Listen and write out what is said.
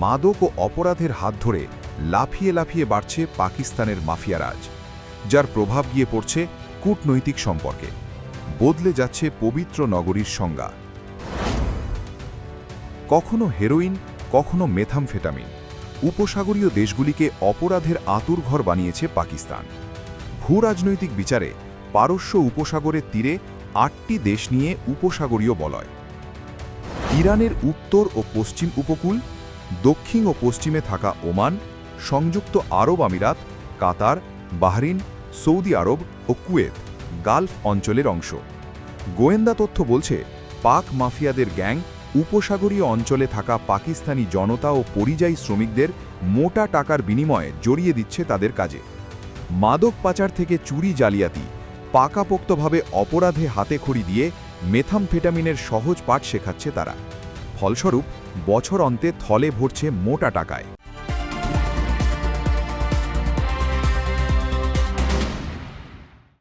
মাদক ও অপরাধের হাত ধরে লাফিয়ে লাফিয়ে বাড়ছে পাকিস্তানের মাফিয়ারাজ, যার প্রভাব গিয়ে পড়ছে কূটনৈতিক সম্পর্কে। বদলে যাচ্ছে পবিত্র নগরীর সংজ্ঞা। কখনো হেরোইন, কখনো মেথামফেটামিন। উপসাগরীয় দেশগুলিকে অপরাধের আঁতুড়ঘর বানিয়েছে পাকিস্তান। ভূরাজনৈতিক বিচারে পারস্য উপসাগরের তীরে ৮টি দেশ নিয়ে উপসাগরীয় বলয়। ইরানের উত্তর ও পশ্চিম উপকূল, দক্ষিণ ও পশ্চিমে থাকা ওমান, সংযুক্ত আরব আমিরাত, কাতার, বাহরিন, সৌদি আরব ও কুয়েত গালফ অঞ্চলের অংশ। গোয়েন্দা তথ্য বলছে, পাক মাফিয়াদের গ্যাং উপসাগরীয় অঞ্চলে থাকা পাকিস্তানি জনতা ও পরিযায়ী শ্রমিকদের মোটা টাকার বিনিময়ে জড়িয়ে দিচ্ছে তাদের কাজে। মাদক পাচার থেকে চুরি, জালিয়াতি, পাকাপোক্তভাবে অপরাধে হাতেখড়ি দিয়ে মেথামফেটামিনের সহজ পাঠ শেখাচ্ছে তারা। ফলস্বরূপ বছর অন্তে থলে ভরছে মোটা টাকায়।